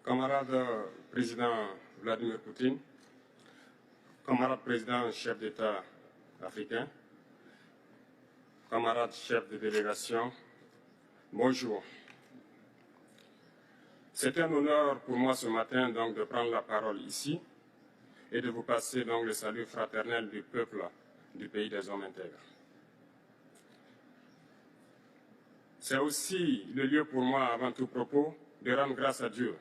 Camarade président Vladimir Poutine, camarade président chef d'État africain, camarade chef de délégation, bonjour. C'est un honneur pour moi ce matin donc de prendre la parole ici et de vous passer donc le salut fraternel du peuple du pays des hommes intègres. C'est aussi le lieu pour moi, avant tout propos, de rendre grâce à Dieu,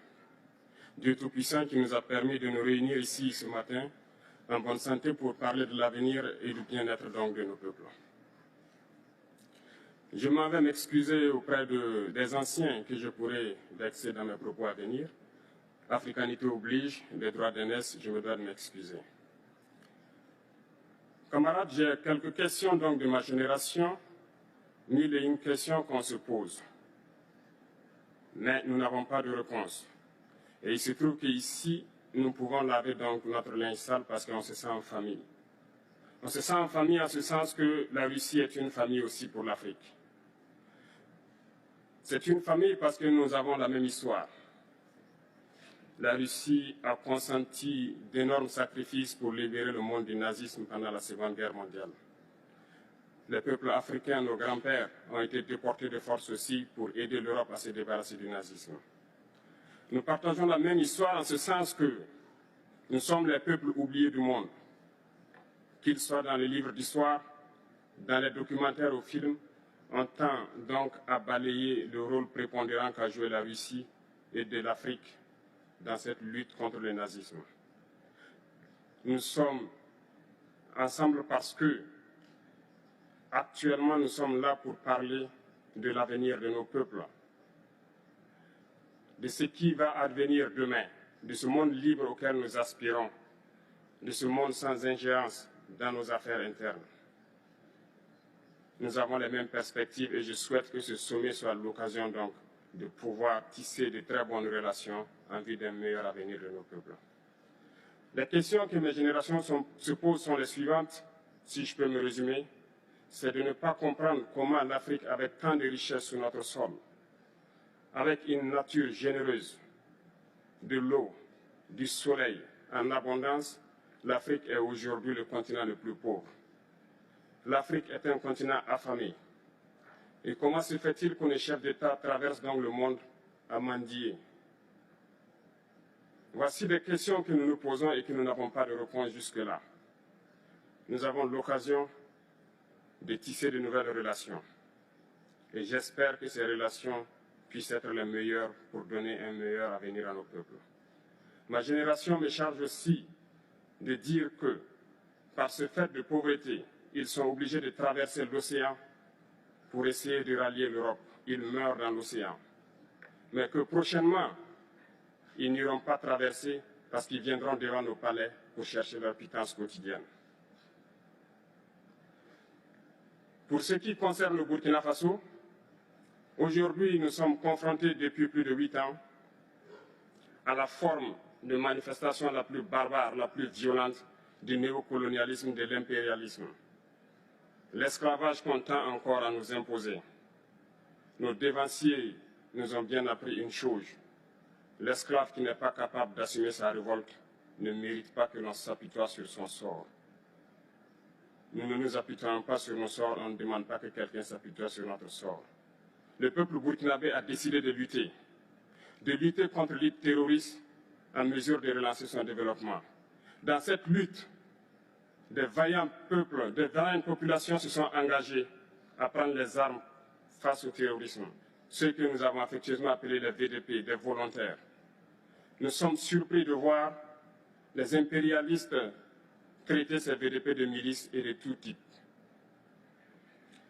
Dieu Tout-Puissant qui nous a permis de nous réunir ici ce matin en bonne santé pour parler de l'avenir et du bien-être donc de nos peuples. Je m'en vais m'excuser auprès des anciens que je pourrais vexer dans mes propos à venir. Africanité oblige, les droits d'aînesse, je me dois de m'excuser. Camarades, j'ai quelques questions donc de ma génération, mille et une questions qu'on se pose. Mais nous n'avons pas de réponse. Et il se trouve qu'ici, nous pouvons laver donc notre linge sale parce qu'on se sent en famille. On se sent en famille en ce sens que la Russie est une famille aussi pour l'Afrique. C'est une famille parce que nous avons la même histoire. La Russie a consenti d'énormes sacrifices pour libérer le monde du nazisme pendant la Seconde Guerre mondiale. Les peuples africains, nos grands-pères, ont été déportés de force aussi pour aider l'Europe à se débarrasser du nazisme. Nous partageons la même histoire en ce sens que nous sommes les peuples oubliés du monde, qu'ils soient dans les livres d'histoire, dans les documentaires ou films, on tend donc à balayer le rôle prépondérant qu'a joué la Russie et de l'Afrique dans cette lutte contre le nazisme. Nous sommes ensemble parce que, actuellement, nous sommes là pour parler de l'avenir de nos peuples, de ce qui va advenir demain, de ce monde libre auquel nous aspirons, de ce monde sans ingérence dans nos affaires internes. Nous avons les mêmes perspectives et je souhaite que ce sommet soit l'occasion donc de pouvoir tisser de très bonnes relations en vue d'un meilleur avenir de nos peuples. Les questions que mes générations se posent sont les suivantes, si je peux me résumer, c'est de ne pas comprendre comment l'Afrique, avec tant de richesses sur notre sol, avec une nature généreuse, de l'eau, du soleil en abondance, l'Afrique est aujourd'hui le continent le plus pauvre. L'Afrique est un continent affamé. Et comment se fait-il que les chefs d'État traversent donc le monde à mendier? Voici des questions que nous nous posons et que nous n'avons pas de réponse jusque-là. Nous avons l'occasion de tisser de nouvelles relations. Et j'espère que ces relations puissent être les meilleures pour donner un meilleur avenir à nos peuples. Ma génération me charge aussi de dire que, par ce fait de pauvreté, ils sont obligés de traverser l'océan pour essayer de rallier l'Europe. Ils meurent dans l'océan. Mais que prochainement, ils n'iront pas traverser parce qu'ils viendront devant nos palais pour chercher leur pitance quotidienne. Pour ce qui concerne le Burkina Faso, aujourd'hui, nous sommes confrontés depuis plus de 8 ans à la forme de manifestation la plus barbare, la plus violente du néocolonialisme, de l'impérialisme. L'esclavage qu'on tend encore à nous imposer. Nos dévanciers nous ont bien appris une chose. L'esclave qui n'est pas capable d'assumer sa révolte ne mérite pas que l'on s'apitoie sur son sort. Nous ne nous apitoyons pas sur nos sorts, on ne demande pas que quelqu'un s'apitoie sur notre sort. Le peuple burkinabé a décidé de lutter contre l'île terroriste en mesure de relancer son développement. Dans cette lutte, des vaillants peuples, des vaillantes populations se sont engagées à prendre les armes face au terrorisme, ceux que nous avons affectueusement appelés les VDP, des volontaires. Nous sommes surpris de voir les impérialistes traiter ces VDP de milices et de tout type.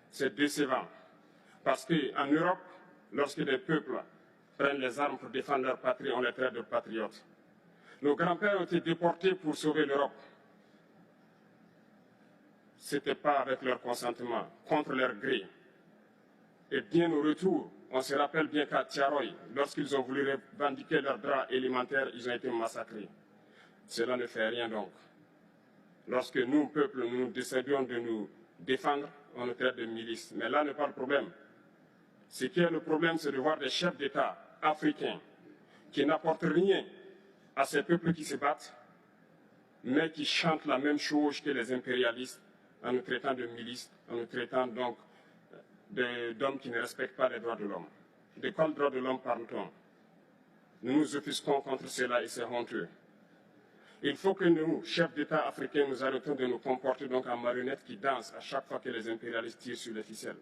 C'est décevant, parce qu'en Europe, lorsque des peuples prennent les armes pour défendre leur patrie, on les traite de patriotes. Nos grands-pères ont été déportés pour sauver l'Europe. Ce n'était pas avec leur consentement, contre leur gré. Et bien au retour, on se rappelle bien qu'à Tiaroy, lorsqu'ils ont voulu revendiquer leurs droits élémentaires, ils ont été massacrés. Cela ne fait rien donc. Lorsque nous, peuple, nous décidons de nous défendre, on nous traite de milices. Mais là n'est pas le problème. Ce qui est le problème, c'est de voir des chefs d'État africains qui n'apportent rien à ces peuples qui se battent, mais qui chantent la même chose que les impérialistes en nous traitant de milices, en nous traitant donc d'hommes qui ne respectent pas les droits de l'homme. De quels droits de l'homme parle-t-on? Nous nous offusquons contre cela et c'est honteux. Il faut que nous, chefs d'État africains, nous arrêtons de nous comporter donc en marionnettes qui dansent à chaque fois que les impérialistes tirent sur les ficelles.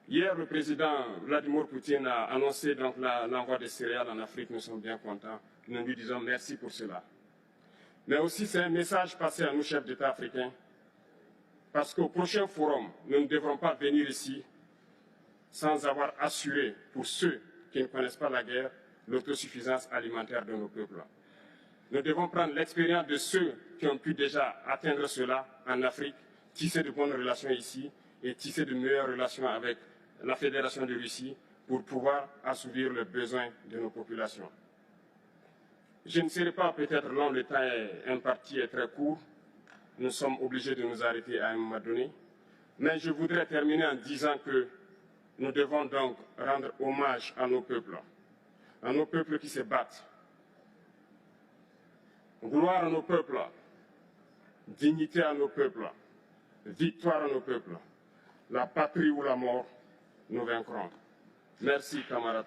Hier, le président Vladimir Poutine a annoncé donc l'envoi des céréales en Afrique. Nous sommes bien contents. Nous lui disons merci pour cela. Mais aussi, c'est un message passé à nous, chefs d'État africains, parce qu'au prochain forum, nous ne devrons pas venir ici sans avoir assuré, pour ceux qui ne connaissent pas la guerre, l'autosuffisance alimentaire de nos peuples. Nous devons prendre l'expérience de ceux qui ont pu déjà atteindre cela en Afrique, tisser de bonnes relations ici et tisser de meilleures relations avec la Fédération de Russie pour pouvoir assouvir les besoins de nos populations. Je ne serai pas peut-être long, le temps imparti est très court. Nous sommes obligés de nous arrêter à un moment donné. Mais je voudrais terminer en disant que nous devons donc rendre hommage à nos peuples qui se battent. Gloire à nos peuples, dignité à nos peuples, victoire à nos peuples. La patrie ou la mort, nous vaincrons. Merci, camarades.